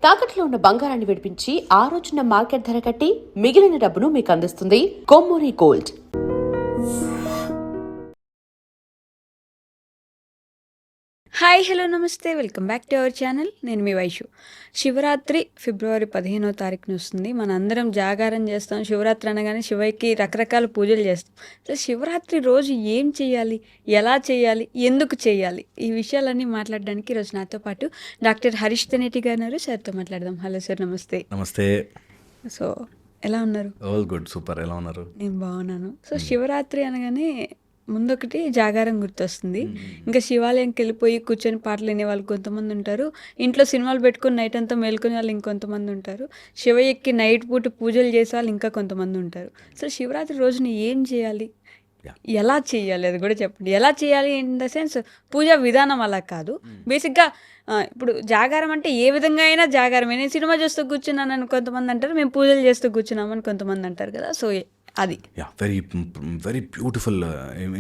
తాకట్లో ఉన్న బంగారాన్ని విడిపించి ఆ రోజున మార్కెట్ ధర కట్టి మిగిలిన డబ్బును మీకు అందిస్తుంది కొమ్మూరి గోల్డ్. హాయ్ హలో నమస్తే, welcome back to our channel. నేను మీ వైషు. శివరాత్రి ఫిబ్రవరి 15వ తారీఖున వస్తుంది. మన అందరం జాగారం చేస్తాం. శివరాత్రి అనగానే శివయ్యకి రకరకాల పూజలు చేస్తాం. అసలు శివరాత్రి రోజు ఏం చేయాలి, ఎలా చేయాలి, ఎందుకు చేయాలి, ఈ విషయాలన్నీ మాట్లాడడానికి ఈరోజు నాతో పాటు డాక్టర్ హరీష్ తెనేటి గారు ఉన్నారు. సార్తో మాట్లాడదాం. హలో సార్, నమస్తే. నమస్తే. సో ఎలా ఉన్నారు? All good, super. ఎలా ఉన్నారు? నేను బాగున్నాను. సో శివరాత్రి అనగానే ముందొకటి జాగారం గుర్తొస్తుంది. ఇంకా శివాలయంకి వెళ్ళిపోయి కూర్చొని పాటలు వినే వాళ్ళు కొంతమంది ఉంటారు. ఇంట్లో సినిమాలు పెట్టుకుని నైట్ అంతా మేల్కొని వాళ్ళు ఇంకొంతమంది ఉంటారు. శివయ్యకి నైట్ పూట పూజలు చేసే వాళ్ళు ఇంకా కొంతమంది ఉంటారు. సో శివరాత్రి రోజున ఏం చేయాలి, ఎలా చేయాలి, అది కూడా చెప్పండి. ఎలా చేయాలి ఇన్ ద సెన్స్ పూజా విధానం అలా కాదు. బేసిక్గా ఇప్పుడు జాగారం అంటే ఏ విధంగా అయినా జాగారమే. నేను సినిమా చూస్తూ కూర్చున్నానని కొంతమంది అంటారు, మేము పూజలు చేస్తూ కూర్చున్నామని కొంతమంది అంటారు కదా. సో అది వెరీ బ్యూటిఫుల్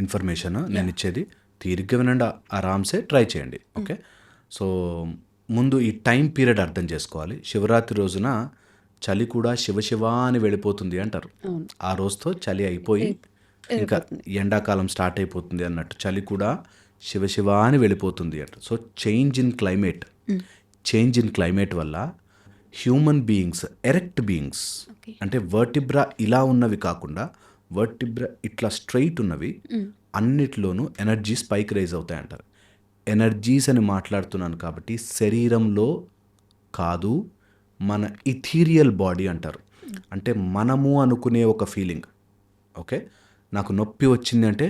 ఇన్ఫర్మేషన్ నేను ఇచ్చేది. తీరిగ్గా వినండి, ఆరామ్సే ట్రై చేయండి. ఓకే. సో ముందు ఈ టైం పీరియడ్ అర్థం చేసుకోవాలి. శివరాత్రి రోజున చలి కూడా శివ అని వెళ్ళిపోతుంది అంటారు. ఆ రోజుతో చలి అయిపోయి ఇంకా ఎండాకాలం స్టార్ట్ అయిపోతుంది అన్నట్టు చలి కూడా శివ అని వెళ్ళిపోతుంది అంటారు. సో చేంజ్ ఇన్ క్లైమేట్ వల్ల హ్యూమన్ బీయింగ్స్, ఎరెక్ట్ బీయింగ్స్ అంటే వర్టిబ్రా ఇలా ఉన్నవి కాకుండా వర్టిబ్రా ఇట్లా స్ట్రైట్ ఉన్నవి అన్నిట్లోనూ ఎనర్జీస్ పైకి రైజ్ అవుతాయి అంటారు. ఎనర్జీస్ అని మాట్లాడుతున్నాను కాబట్టి శరీరంలో కాదు, మన ఇథీరియల్ బాడీ అంటారు. అంటే మనము అనుకునే ఒక ఫీలింగ్. ఓకే. నాకు నొప్పి వచ్చింది అంటే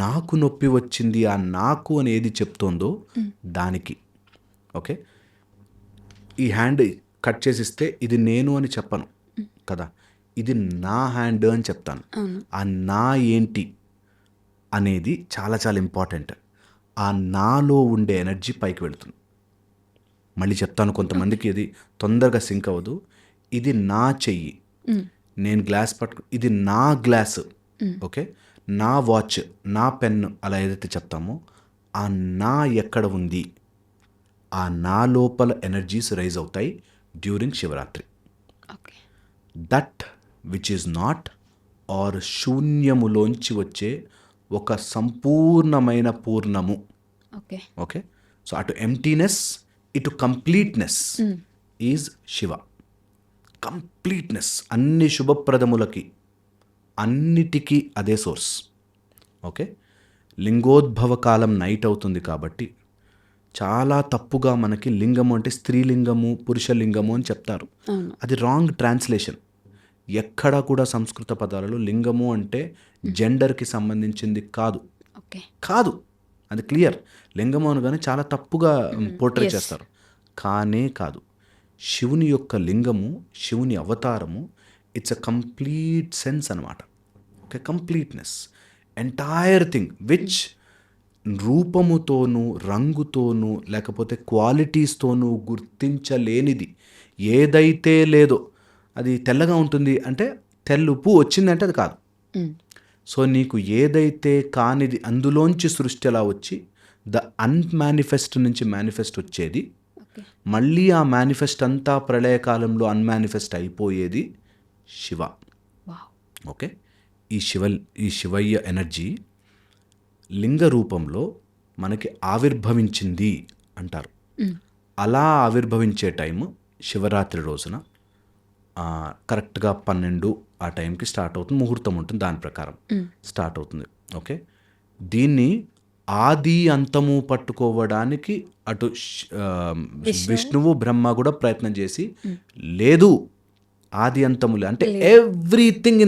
నాకు నొప్పి వచ్చింది, ఆ నాకు అని ఏది చెప్తోందో దానికి. ఓకే. ఈ హ్యాండ్ కట్ చేసిస్తే ఇది నేను అని చెప్పను కదా, ఇది నా హ్యాండ్ అని చెప్తాను. ఆ నా ఏంటి అనేది చాలా చాలా ఇంపార్టెంట్. ఆ నాలో ఉండే ఎనర్జీ పైకి వెళుతుంది. మళ్ళీ చెప్తాను, కొంతమందికి ఇది తొందరగా సింక్ అవ్వదు. ఇది నా చెయ్యి, నేను గ్లాస్ పట్టుకు, ఇది నా గ్లాసు. ఓకే. నా వాచ్, నా పెన్, అలా ఏదైతే చెప్తామో ఆ నా ఎక్కడ ఉంది, ఆ నా లోపల ఎనర్జీస్ రైజ్ అవుతాయి during Shivaratri. That which is not or శూన్యములోంచి వచ్చే ఒక సంపూర్ణమైన పూర్ణము. ఓకే. సో అటు ఎంటీనెస్, ఇటు కంప్లీట్నెస్ ఈజ్ శివ. కంప్లీట్నెస్ అన్ని శుభప్రదములకి అన్నిటికీ అదే సోర్స్. ఓకే. లింగోద్భవ కాలం నైట్ అవుతుంది కాబట్టి చాలా తప్పుగా మనకి లింగము అంటే స్త్రీలింగము, పురుషలింగము అని చెప్తారు. అది రాంగ్ ట్రాన్స్లేషన్. ఎక్కడా కూడా సంస్కృత పదాలలో లింగము అంటే జెండర్కి సంబంధించింది కాదు. అది క్లియర్. లింగము అనగానే చాలా తప్పుగా పోర్ట్రే చేస్తారు. కానే కాదు. శివుని యొక్క లింగము, శివుని అవతారము, ఇట్స్ అ కంప్లీట్ సెన్స్ అనమాట. Okay. Completeness, entire thing which రూపముతోనూ, రంగుతోనూ, లేకపోతే క్వాలిటీస్తోనూ గుర్తించలేనిది ఏదైతే లేదో. అది తెల్లగా ఉంటుంది అంటే తెల్లుపు వచ్చిందంటే అది కాదు. సో నీకు ఏదైతే కానిది అందులోంచి సృష్టి అలా వచ్చి ద అన్మానిఫెస్ట్ నుంచి మేనిఫెస్ట్ వచ్చేది, మళ్ళీ ఆ మేనిఫెస్ట్ అంతా ప్రళయకాలంలో అన్మానిఫెస్ట్ అయిపోయేది శివ. ఓకే. ఈ శివయ్య ఎనర్జీ లింగ రూపంలో మనకి ఆవిర్భవించింది అంటారు. అలా ఆవిర్భవించే టైము శివరాత్రి రోజున కరెక్ట్గా 12 ఆ టైంకి స్టార్ట్ అవుతుంది. ముహూర్తం ఉంటుంది, దాని ప్రకారం స్టార్ట్ అవుతుంది. ఓకే. దీన్ని ఆది అంతము పట్టుకోవడానికి అటు విష్ణువు, బ్రహ్మ కూడా ప్రయత్నం చేసి లేదు, ఆది అంతములే అంటే ఎవ్రీథింగ్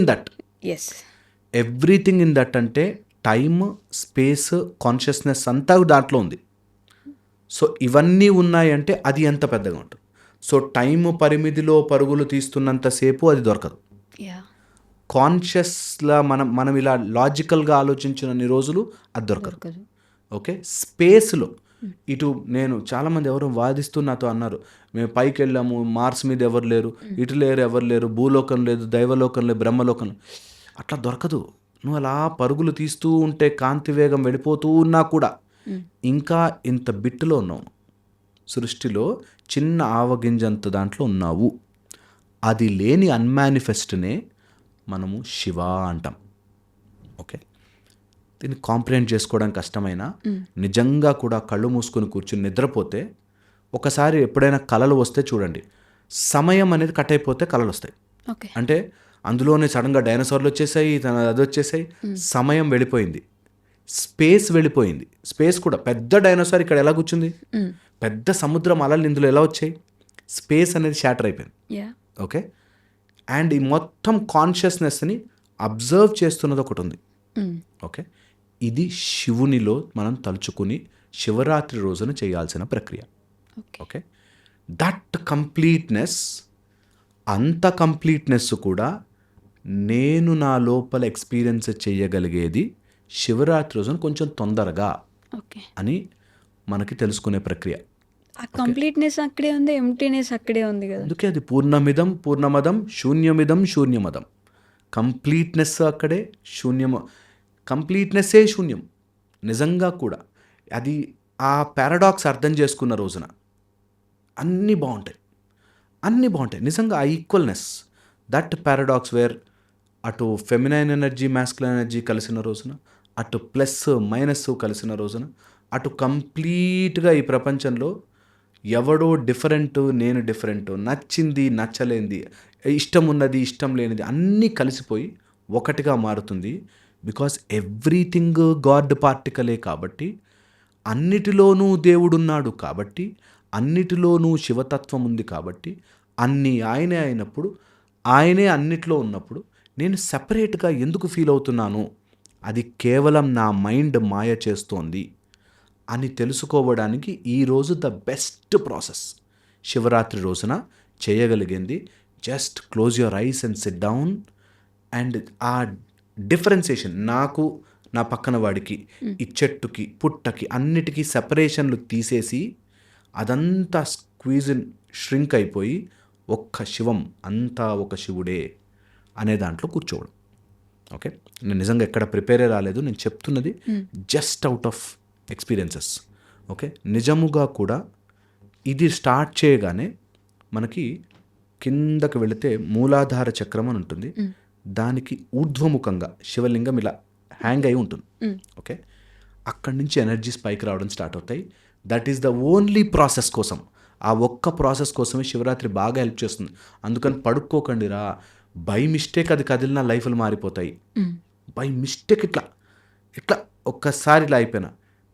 ఇన్ దట్ అంటే టైమ్, స్పేస్, కాన్షియస్నెస్ అంతా దాంట్లో ఉంది. సో ఇవన్నీ ఉన్నాయంటే అది ఎంత పెద్దగా ఉంటుంది. సో టైం పరిమితిలో పరుగులు తీస్తున్నంతసేపు అది దొరకదు. కాన్షియస్లా మనం ఇలా లాజికల్గా ఆలోచించినన్ని రోజులు అది దొరకదు. ఓకే. స్పేస్లో ఇటు నేను చాలామంది ఎవరో వాదిస్తూ నాతో అన్నారు, మేము పైకి వెళ్ళాము, మార్స్ మీద ఎవరు లేరు, ఇటు లేరు, ఎవరు లేరు, భూలోకం లేదు, దైవలోకం లేదు, బ్రహ్మలోకం. అట్లా దొరకదు. నువ్వు అలా పరుగులు తీస్తూ ఉంటే, కాంతి వేగం వెళ్ళిపోతూ ఉన్నా కూడా ఇంకా ఇంత బిట్టులో ఉన్నావు. సృష్టిలో చిన్న ఆవగింజంత దాంట్లో ఉన్నావు. అది లేని అన్మానిఫెస్ట్నే మనము శివ అంటాం. ఓకే, దీన్ని కాంప్రిహెండ్ చేసుకోవడం కష్టమైనా నిజంగా కూడా కళ్ళు మూసుకొని కూర్చుని నిద్రపోతే ఒకసారి ఎప్పుడైనా కలలు వస్తే చూడండి, సమయం అనేది కట్ అయిపోతే కలలు వస్తాయి. ఓకే. అంటే అందులోనే సడన్గా డైనోసార్లు వచ్చేసాయి, అది వచ్చేసాయి, సమయం వెళ్ళిపోయింది, స్పేస్ వెళ్ళిపోయింది. స్పేస్ కూడా పెద్ద డైనోసార్ ఇక్కడ ఎలా కూర్చుంది, పెద్ద సముద్రం అలలు ఇందులో ఎలా వచ్చాయి, స్పేస్ అనేది షాటర్ అయిపోయింది. యా. ఓకే, అండ్ ఈ మొత్తం కాన్షియస్నెస్ని అబ్జర్వ్ చేస్తున్నది ఒకటి ఉంది. ఓకే, ఇది శివునిలో మనం తలుచుకుని శివరాత్రి రోజున చేయాల్సిన ప్రక్రియ. ఓకే, దట్ కంప్లీట్నెస్, అంత కంప్లీట్నెస్ కూడా నేను నా లోపల ఎక్స్పీరియన్స్ చేయగలిగేది శివరాత్రి రోజున కొంచెం తొందరగా ఓకే. అని మనకి తెలుసుకునే ప్రక్రియ. ఆ కంప్లీట్నెస్ అక్కడే ఉంది, ఎంప్టీనెస్ అక్కడే ఉంది కదా. అందుకే అది పూర్ణమిదం పూర్ణమదం శూన్యమిదం శూన్యమదం. కంప్లీట్నెస్ అక్కడే, కంప్లీట్నెస్సే శూన్యం. నిజంగా కూడా అది ఆ పారాడాక్స్ అర్థం చేసుకున్న రోజున అన్నీ బాగుంటాయి, అన్నీ బాగుంటాయి. నిజంగా ఆ ఈక్వల్నెస్, దట్ పారాడాక్స్ వేర్ అటు ఫెమినైన్ ఎనర్జీ మ్యాస్కులైన్ ఎనర్జీ కలిసిన రోజున, అటు ప్లస్ మైనస్ కలిసిన రోజున, అటు కంప్లీట్గా ఈ ప్రపంచంలో ఎవడో డిఫరెంట్, నేను డిఫరెంట్, నచ్చింది నచ్చలేనిది, ఇష్టం ఉన్నది ఇష్టం లేనిది అన్నీ కలిసిపోయి ఒకటిగా మారుతుంది. బికాస్ ఎవ్రీథింగ్ గాడ్ పార్టికలే కాబట్టి, అన్నిటిలోనూ దేవుడున్నాడు కాబట్టి, అన్నిటిలోనూ శివతత్వం ఉంది కాబట్టి, అన్నీ ఆయనే అయినప్పుడు, ఆయనే అన్నిట్లో ఉన్నప్పుడు నేను సపరేట్గా ఎందుకు ఫీల్ అవుతున్నాను, అది కేవలం నా మైండ్ మాయ చేస్తోంది అని తెలుసుకోవడానికి ఈరోజు ద బెస్ట్ ప్రాసెస్. శివరాత్రి రోజున చేయగలిగింది just close your eyes and SIT down, and ఆ డిఫరెన్సియేషన్, నాకు నా పక్కన వాడికి, ఈ చెట్టుకి పుట్టకి అన్నిటికీ సెపరేషన్లు తీసేసి అదంతా స్క్వీజ్ ష్రింక్ అయిపోయి ఒక్క శివం, అంతా ఒక శివుడే అనే దాంట్లో కూర్చోవడం. ఓకే, నేను నిజంగా ఎక్కడ ప్రిపేరే రాలేదు, నేను చెప్తున్నది just out of experiences. Okay, నిజముగా కూడా ఇది స్టార్ట్ చేయగానే మనకి కిందకి వెళితే మూలాధార చక్రం అని ఉంటుంది, దానికి ఊర్ధ్వముఖంగా శివలింగం ఇలా హ్యాంగ్ అయి ఉంటుంది. ఓకే, అక్కడి నుంచి ఎనర్జీస్ పైకి రావడం స్టార్ట్ అవుతాయి. That is the only process కోసం, ఆ ఒక్క ప్రాసెస్ కోసమే శివరాత్రి బాగా హెల్ప్ చేస్తుంది. అందుకని పడుకోకండి రా, బై మిస్టేక్ అది కదిలిన లైఫ్లు మారిపోతాయి. బై మిస్టేక్ ఇట్లా ఇట్లా ఒక్కసారి ఇలా అయిపోయిన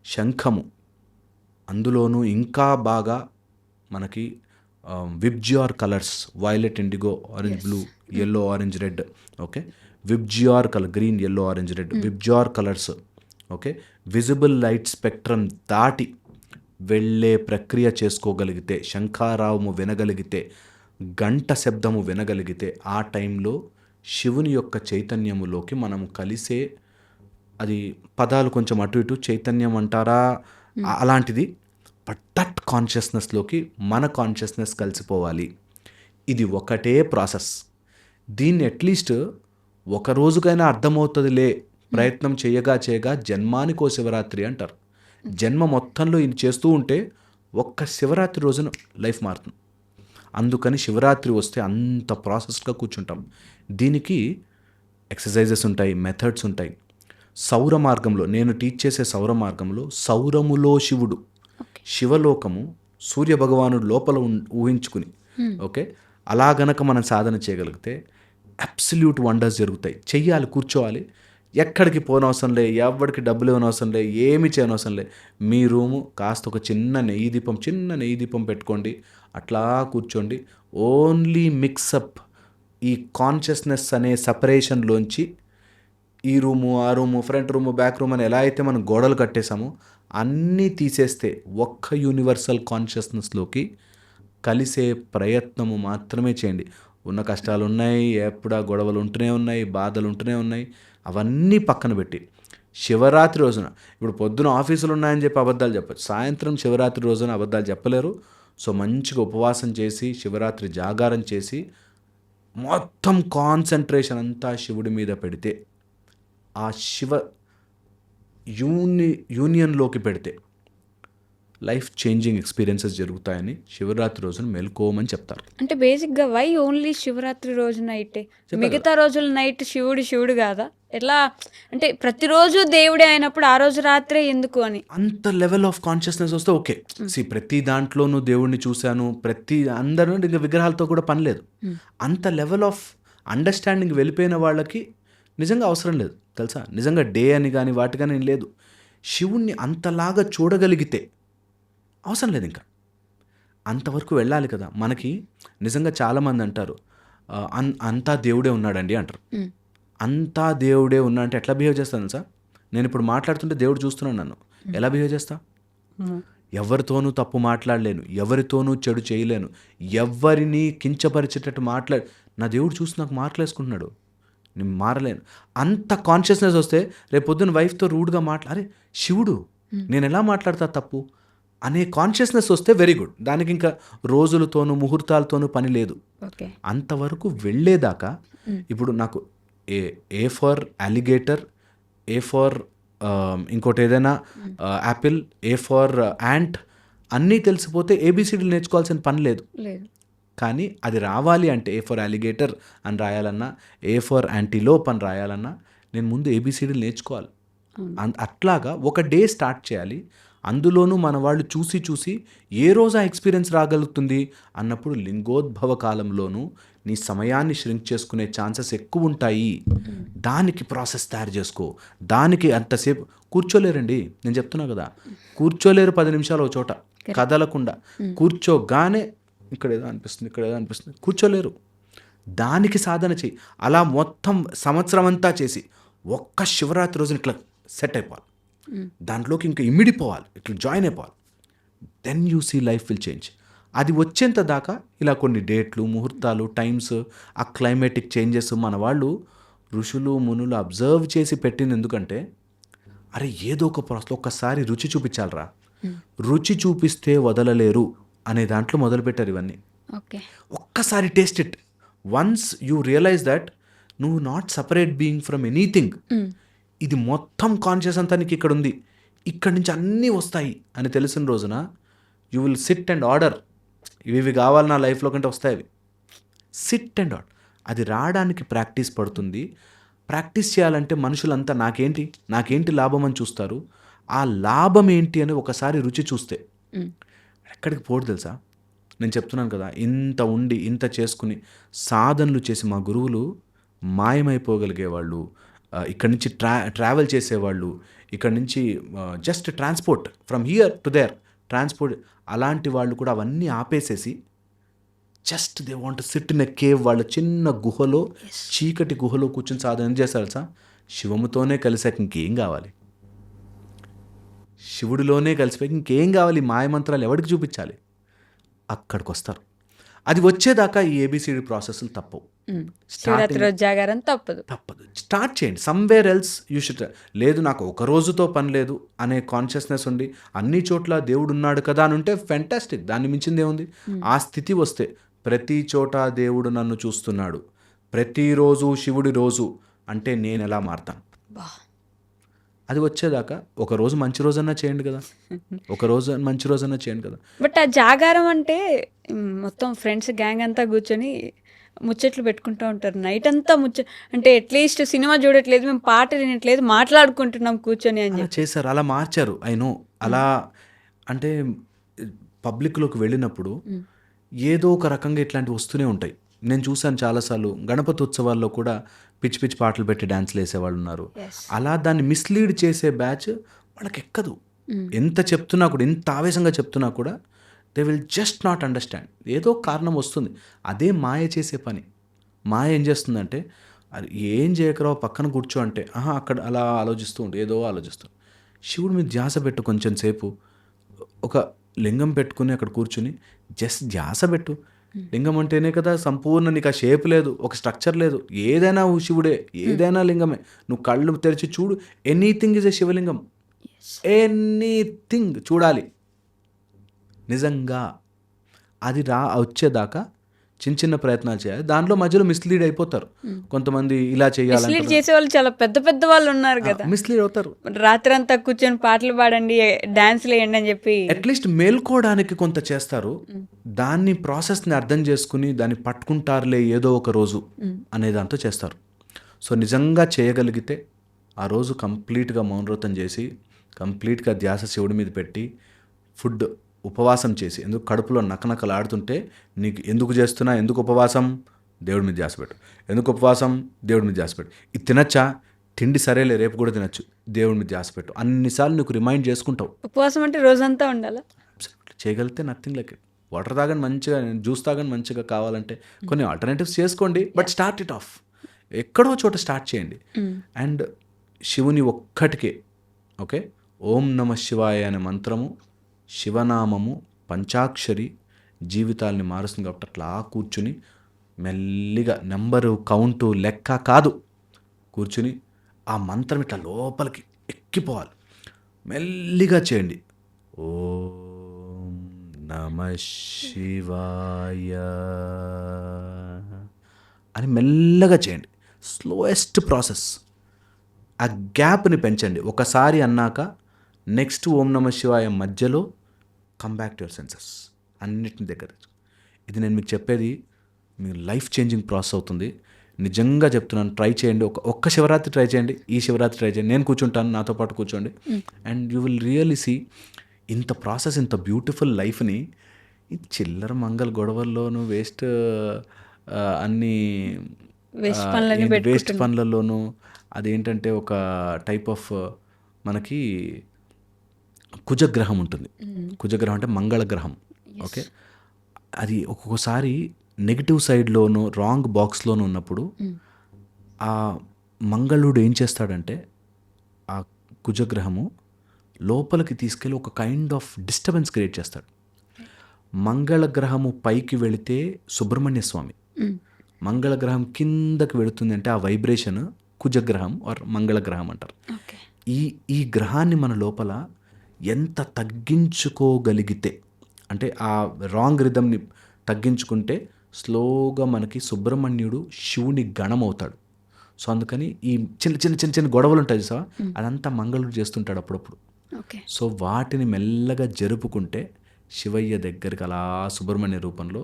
శంఖము, అందులోనూ ఇంకా బాగా మనకి VIBGYOR colours, violet, indigo, orange, blue, yellow, orange, red. Okay, VIBGYOR colour, green, yellow, orange, red, VIBGYOR colours. Okay, visible light spectrum దాటి వెళ్ళే ప్రక్రియ చేసుకోగలిగితే, శంఖారావము వినగలిగితే, గంట శబ్దము వినగలిగితే, ఆ టైంలో శివుని యొక్క చైతన్యములోకి మనం కలిసే, అది పదాలు కొంచెం అటు ఇటు చైతన్యం అంటారా అలాంటిది, బట్ దట్ కాన్షియస్నెస్లోకి మన కాన్షియస్నెస్ కలిసిపోవాలి. ఇది ఒకటే ప్రాసెస్. దీన్ని అట్లీస్ట్ ఒక రోజుకైనా అర్థమవుతుందిలే, ప్రయత్నం చేయగా జన్మానికో శివరాత్రి అంటారు. జన్మ మొత్తంలో ఇది చేస్తూ ఉంటే ఒక్క శివరాత్రి రోజున లైఫ్ మారుతుంది. అందుకని శివరాత్రి వస్తే అంత ప్రాసెస్గా కూర్చుంటాం. దీనికి ఎక్సర్సైజెస్ ఉంటాయి, మెథడ్స్ ఉంటాయి. సౌర మార్గంలో, నేను టీచ్ చేసే సౌర మార్గంలో, సౌరములో శివుడు, శివలోకము సూర్యభగవానుడు లోపల ఊహించుకుని, ఓకే, అలా గనక మనం సాధన చేయగలిగితే అబ్సల్యూట్ వండర్స్ జరుగుతాయి. చెయ్యాలి, కూర్చోవాలి, ఎక్కడికి పోనవసరం లే, ఎవరికి డబ్బులు ఇవ్వనవసరం లే, ఏమి చేయనవసరం లే. మీ రూము కాస్త ఒక చిన్న నెయ్యి దీపం పెట్టుకోండి, అట్లా కూర్చోండి. ఓన్లీ మిక్సప్ ఈ కాన్షియస్నెస్ అనే సపరేషన్లోంచి ఈ రూము, ఆ room, front room, back room అని ఎలా అయితే మనం గోడలు కట్టేసామో అన్నీ తీసేస్తే ఒక్క యూనివర్సల్ కాన్షియస్నెస్లోకి కలిసే ప్రయత్నము మాత్రమే చేయండి. ఉన్న కష్టాలు ఉన్నాయి, ఎప్పుడు ఆ గొడవలు ఉంటూనే ఉన్నాయి, బాధలు ఉంటూనే ఉన్నాయి, అవన్నీ పక్కన పెట్టి శివరాత్రి రోజున, ఇప్పుడు పొద్దున ఆఫీసులు ఉన్నాయని చెప్పి అబద్ధాలు చెప్పచ్చు, సాయంత్రం శివరాత్రి రోజున అబద్ధాలు చెప్పలేరు. సో మంచిగా ఉపవాసం చేసి, శివరాత్రి జాగారం చేసి, మొత్తం కాన్సన్ట్రేషన్ అంతా శివుడి మీద పెడితే, ఆ శివ యూనియన్లోకి పెడితే లైఫ్ చేంజింగ్ ఎక్స్పీరియన్సెస్ జరుగుతాయని శివరాత్రి రోజున మెలుకోమని చెప్తారు. అంటే బేసిక్గా వై ఓన్లీ శివరాత్రి రోజు నైటే, మిగతా రోజుల నైట్ శివుడు కాదా? ఎట్లా అంటే ప్రతిరోజు దేవుడే అయినప్పుడు ఆ రోజు రాత్రే ఎందుకు అని? అంత లెవెల్ ఆఫ్ కాన్షియస్నెస్ వస్తే ఓకే. ప్రతి దాంట్లోనూ దేవుడిని చూశాను, అందరూ ఇంకా విగ్రహాలతో కూడా పని లేదు. అంత లెవెల్ ఆఫ్ అండర్స్టాండింగ్ వెళ్ళిపోయిన వాళ్ళకి నిజంగా అవసరం లేదు తెలుసా. నిజంగా డే అని కానీ వాటి కానీ లేదు. శివుణ్ణి అంతలాగా చూడగలిగితే అవసరం లేదు ఇంకా. అంతవరకు వెళ్ళాలి కదా. మనకి నిజంగా చాలామంది అంటారు అంతా దేవుడే ఉన్నాడండి అంటారు. అంతా దేవుడే ఉన్నా అంటే ఎట్లా బిహేవ్ చేస్తాను సార్? నేను ఇప్పుడు మాట్లాడుతుంటే దేవుడు చూస్తున్నాను నన్ను, ఎలా బిహేవ్ చేస్తా? ఎవరితోనూ తప్పు మాట్లాడలేను, ఎవరితోనూ చెడు చేయలేను, ఎవరిని కించపరిచేటట్టు నా దేవుడు చూసి నాకు మార్కులేసుకుంటున్నాడు, నేను మారలేను. అంత కాన్షియస్నెస్ వస్తే రేపు పొద్దున్న వైఫ్తో రూడ్గా అరే శివుడు నేను ఎలా మాట్లాడతా తప్పు అనే కాన్షియస్నెస్ వస్తే వెరీ గుడ్. దానికి ఇంకా రోజులతోనూ ముహూర్తాలతోనూ పని లేదు. అంతవరకు వెళ్ళేదాకా ఇప్పుడు నాకు A for alligator, A for ఇంకోటి ఏదైనా యాపిల్, ఏ ఫర్ యాంట్ అన్నీ తెలిసిపోతే ఏబిసిడీలు నేర్చుకోవాల్సిన పని లేదు. కానీ అది రావాలి అంటే ఏ ఫర్ అలిగేటర్ అని రాయాలన్నా, ఏ ఫర్ యాంటీలోప్ అని రాయాలన్నా నేను ముందు ఏబిసిడీలు నేర్చుకోవాలి. అట్లాగా ఒక డే స్టార్ట్ చేయాలి. అందులోనూ మన వాళ్ళు చూసి ఏ రోజు ఆ ఎక్స్పీరియన్స్ రాగలుగుతుంది అన్నప్పుడు లింగోద్భవ కాలంలోనూ నీ సమయాన్ని ష్రింక్ చేసుకునే ఛాన్సెస్ ఎక్కువ ఉంటాయి. దానికి ప్రాసెస్ తయారు చేసుకో. దానికి అంతసేపు కూర్చోలేరండి, నేను చెప్తున్నా కదా, కూర్చోలేరు 10 నిమిషాలు ఒక చోట కదలకుండా. కూర్చోగానే ఇక్కడ ఏదో అనిపిస్తుంది కూర్చోలేరు. దానికి సాధన చెయ్యి. అలా మొత్తం సంవత్సరం అంతా చేసి ఒక్క శివరాత్రి రోజున ఇట్లా సెట్ అయిపోవాలి, దాంట్లోకి ఇంకా ఇమిడిపోవాలి, ఇట్లా జాయిన్ అయిపోవాలి. Then you see life will change. అది వచ్చేంత దాకా ఇలా కొన్ని డేట్లు, ముహూర్తాలు, టైమ్స్, ఆ క్లైమేటిక్ చేంజెస్ మన వాళ్ళు ఋషులు మునులు అబ్జర్వ్ చేసి పెట్టింది. ఎందుకంటే అరే ఏదో ఒక ప్రాసెస్ ఒక్కసారి రుచి చూపించాలరా, రుచి చూపిస్తే వదలలేరు అనే దాంట్లో మొదలుపెట్టారు ఇవన్నీ. ఒక్కసారి taste it. Once you realise that నువ్వు not separate being from anything, ఇది మొత్తం కాన్షియస్ అంతా నీకు ఇక్కడ ఉంది, ఇక్కడి నుంచి అన్నీ వస్తాయి అని తెలిసిన రోజున you will SIT and order. ఇవి కావాలి నా లైఫ్లో కంటే వస్తాయి అవి. SIT and order. అది రావడానికి ప్రాక్టీస్ పడుతుంది. ప్రాక్టీస్ చేయాలంటే మనుషులంతా నాకేంటి లాభం అని చూస్తారు. ఆ లాభం ఏంటి అని ఒకసారి రుచి చూస్తే ఎక్కడికి పోడు తెలుసా. నేను చెప్తున్నాను కదా, ఇంత ఉండి ఇంత చేసుకుని సాధనలు చేసి మా గురువులు మాయమైపోగలిగేవాళ్ళు, ఇక్కడి నుంచి ట్రావెల్ చేసేవాళ్ళు, ఇక్కడి నుంచి just transport from here to there transport, అలాంటి వాళ్ళు కూడా అవన్నీ ఆపేసేసి just they want sit in a cave. వాళ్ళ చిన్న గుహలో, చీకటి గుహలో కూర్చొని సాధన చేస్తారు సార్. శివముతోనే కలిసాక ఇంకేం కావాలి? శివుడిలోనే కలిసిపోయి ఇంకేం కావాలి? మాయమంత్రాలు ఎవరికి చూపించాలి? అక్కడికి వస్తారు. అది వచ్చేదాకా ఈ ఏబిసిడి ప్రాసెస్లు తప్పవు. శివరాత్రి రోజు జాగారం తప్పదు. స్టార్ట్ చేయండి. Somewhere else you should. లేదు నాకు ఒక రోజుతో పని లేదు అనే కాన్షియస్నెస్ ఉండి అన్ని చోట్ల దేవుడు ఉన్నాడు కదా అని ఉంటే ఫెంటాస్టిక్, దాన్ని మించింది ఏముంది. ఆ స్థితి వస్తే ప్రతి చోట దేవుడు నన్ను చూస్తున్నాడు, ప్రతిరోజు శివుడి రోజు అంటే నేను ఎలా మారుతాను? అది వచ్చేదాకా ఒక రోజు మంచి రోజన్నా చేయండి కదా, ఒక రోజు మంచి రోజన్నా చేయండి కదా. బట్ ఆ జాగారం అంటే మొత్తం ఫ్రెండ్స్ గ్యాంగ్ అంతా కూర్చొని ముచ్చట్లు పెట్టుకుంటూ ఉంటారు నైట్ అంతా. అంటే అట్లీస్ట్ సినిమా చూడట్లేదు, మేము పాట వినట్లేదు, మాట్లాడుకుంటున్నాం కూర్చొని అని చేశారు. అలా మార్చారు. అయినో అలా అంటే పబ్లిక్లోకి వెళ్ళినప్పుడు ఏదో ఒక రకంగా ఇట్లాంటివి వస్తూనే ఉంటాయి. నేను చూశాను చాలాసార్లు. గణపతి ఉత్సవాల్లో కూడా పిచ్చి పిచ్చి పాటలు పెట్టి డ్యాన్స్లు వేసేవాళ్ళు ఉన్నారు. అలా దాన్ని మిస్లీడ్ చేసే బ్యాచ్ వాళ్ళకి ఎక్కదు. ఎంత చెప్తున్నా కూడా, ఎంత ఆవేశంగా చెప్తున్నా కూడా they will just not understand. ఏదో కారణం వస్తుంది. అదే మాయ చేసే పని. మాయ ఏం చేస్తుందంటే అది ఏం చేయకరావు పక్కన కూర్చో అంటే అక్కడ అలా ఆలోచిస్తూ ఉంటే ఏదో ఆలోచిస్తాం. శివుడి మీద ధ్యాస పెట్టు, కొంచెం సేపు ఒక లింగం పెట్టుకుని అక్కడ కూర్చుని జస్ట్ ధ్యాస పెట్టు. లింగం అంటేనే కదా సంపూర్ణ, నీకు ఆ షేప్ లేదు, ఒక స్ట్రక్చర్ లేదు. ఏదైనా శివుడే, ఏదైనా లింగమే. నువ్వు కళ్ళు తెరిచి చూడు, ఎనీథింగ్ ఈజ్ ఎ శివలింగం. ఎనీథింగ్ చూడాలి నిజంగా. అది వచ్చేదాకా చిన్న చిన్న ప్రయత్నాలు చేయాలి. దాంట్లో మధ్యలో మిస్లీడ్ అయిపోతారు. కొంతమంది ఇలా మిస్లీడ్ చేయాలంటారు, చేసే వాళ్ళు చాలా పెద్ద పెద్ద వాళ్ళు ఉన్నారు కదా. మిస్లీడ్ అవుతారు. రాత్రంతా కూర్చొని పాటలు పాడండి, డాన్స్లు వేయండి అని చెప్పి అట్లీస్ట్ మేల్కోవడానికి కొంత చేస్తారు. దాన్ని ప్రాసెస్ని అర్థం చేసుకుని దాన్ని పట్టుకుంటారులే ఏదో ఒక రోజు అనే దాంతో చేస్తారు. సో నిజంగా చేయగలిగితే ఆ రోజు కంప్లీట్గా మౌనవ్రతం చేసి కంప్లీట్గా ధ్యాస శివుడి మీద పెట్టి ఫుడ్ ఉపవాసం చేసి, ఎందుకు కడుపులో నకనకలాడుతుంటే నీకు ఎందుకు చేస్తున్నా, ఎందుకు ఉపవాసం, దేవుడి మీద ధ్యాస పెట్టు. ఎందుకు ఉపవాసం, దేవుడి మీద ధ్యాస పెట్టు. ఇది తినచ్చా, తిండి సరేలే రేపు కూడా తినచ్చు, దేవుడి మీద ధ్యాస పెట్టు. అన్నిసార్లు నీకు రిమైండ్ చేసుకుంటావు. ఉపవాసం అంటే రోజంతా ఉండాలా? చేయగలిగితే నథింగ్ లైక్ ఇట్. వాటర్ తాగని మంచిగా, జ్యూస్ తాగని మంచిగా కావాలంటే కొన్ని ఆల్టర్నేటివ్స్ చేసుకోండి, బట్ స్టార్ట్ ఇట్ ఆఫ్. ఎక్కడో చోట స్టార్ట్ చేయండి. అండ్ శివుని ఒక్కటికే, ఓకే, ఓం నమ శివాయ అనే మంత్రము, శివనామము, పంచాక్షరి జీవితాల్ని మారుస్తుంది. కాబట్టి అట్లా కూర్చుని మెల్లిగా నెంబరు కౌంటు లెక్క కాదు, కూర్చుని ఆ మంత్రం ఇట్లా లోపలికి ఎక్కిపోవాలి. మెల్లిగా చేయండి. ఓం నమ శివాయ అని మెల్లగా చేయండి. Slowest process. ఆ గ్యాప్ని పెంచండి. ఒకసారి అన్నాక నెక్స్ట్ ఓం నమ శివాయ మధ్యలో come back to your senses, అన్నిటిని దగ్గర. ఇది నేను మీకు చెప్పేది మీ లైఫ్ చేంజింగ్ ప్రాసెస్ అవుతుంది. నిజంగా చెప్తున్నాను, ట్రై చేయండి. ఒక్క శివరాత్రి ట్రై చేయండి, ఈ శివరాత్రి ట్రై చేయండి. నేను కూర్చుంటాను, నాతో పాటు కూర్చోండి, and you will really see ఇంత ప్రాసెస్, ఇంత బ్యూటిఫుల్ లైఫ్ని ఈ చిల్లర మంగళ గొడవల్లోనూ అన్ని వేస్ట్ పనులలోనూ అదేంటంటే ఒక టైప్ ఆఫ్ మనకి కుజగ్రహం ఉంటుంది. కుజగ్రహం అంటే మంగళగ్రహం, ఓకే. అది ఒక్కొక్కసారి నెగిటివ్ సైడ్లోనూ రాంగ్ బాక్స్లోనూ ఉన్నప్పుడు ఆ మంగళుడు ఏం చేస్తాడంటే ఆ కుజగ్రహము లోపలికి తీసుకెళ్ళి ఒక కైండ్ ఆఫ్ డిస్టర్బెన్స్ క్రియేట్ చేస్తాడు. మంగళగ్రహము పైకి వెళితే సుబ్రహ్మణ్య స్వామి, మంగళగ్రహం కిందకి వెళుతుంది అంటే ఆ వైబ్రేషన్ కుజగ్రహం ఆర్ మంగళగ్రహం అంటారు. ఈ గ్రహాన్ని మన లోపల ఎంత తగ్గించుకోగలిగితే, అంటే ఆ రాంగ్ రిథమ్ని తగ్గించుకుంటే స్లోగా మనకి సుబ్రహ్మణ్యుడు శివుని గణం అవుతాడు. సో అందుకని ఈ చిన్న చిన్న చిన్న చిన్న గొడవలు ఉంటాయి సార్, అదంతా మంగళుడు చేస్తుంటాడు అప్పుడప్పుడు. సో వాటిని మెల్లగా జరుపుకుంటే శివయ్య దగ్గరికి అలా సుబ్రహ్మణ్య రూపంలో,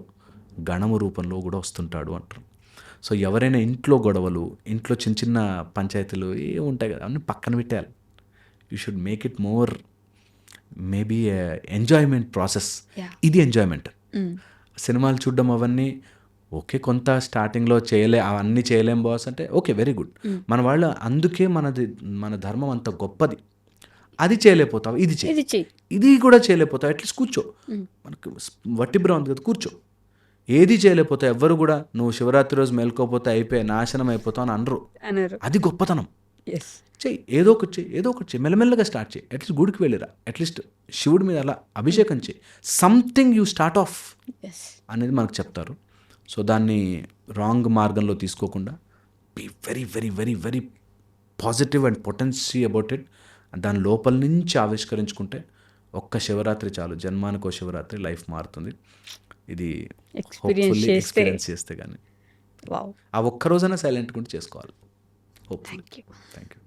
గణము రూపంలో కూడా వస్తుంటాడు అంటారు. సో ఎవరైనా ఇంట్లో గొడవలు, ఇంట్లో చిన్న చిన్న పంచాయతీలు ఉంటాయి కదా, అవన్నీ పక్కన పెట్టేయాలి. You should make it more maybe enjoyment process. ఇది ఎంజాయ్మెంట్. సినిమాలు చూడడం అవన్నీ ఓకే, కొంత స్టార్టింగ్లో అవన్నీ చేయలేం బాస్ అంటే ఓకే, వెరీ గుడ్. మన వాళ్ళు అందుకే మన ధర్మం అంత గొప్పది. అది చేయలేకపోతావు, ఇది కూడా చేయలేకపోతావు, అట్లీస్ట్ కూర్చో. మనకు వట్టిబ్రా ఉంది కదా, కూర్చో. ఏది చేయలేకపోతావు. ఎవ్వరు కూడా నువ్వు శివరాత్రి రోజు మేల్కోపోతే అయిపోయి నాశనం అయిపోతావు అని అనరు. అది గొప్పతనం. చెయ్యి, ఏదో ఒకటి చెయ్యి, మెల్లమెల్లగా స్టార్ట్ చేయి. అట్లీస్ట్ గుడికి వెళ్ళిరా, అట్లీస్ట్ శివుడి మీద అలా అభిషేకం చేయి. సంథింగ్ యూ స్టార్ట్ ఆఫ్ అనేది మనకు చెప్తారు. సో దాన్ని రాంగ్ మార్గంలో తీసుకోకుండా be very very very very positive and potency about it. దాని లోపల నుంచి ఆవిష్కరించుకుంటే ఒక్క శివరాత్రి చాలు, జన్మానికో శివరాత్రి, లైఫ్ మారుతుంది. ఇది ఎక్స్పీరియన్స్ చేస్తే కానీ ఆ ఒక్క రోజైనా సైలెంట్గా ఉండి చేసుకోవాలి. హోప్ఫుల్లీ. Thank you.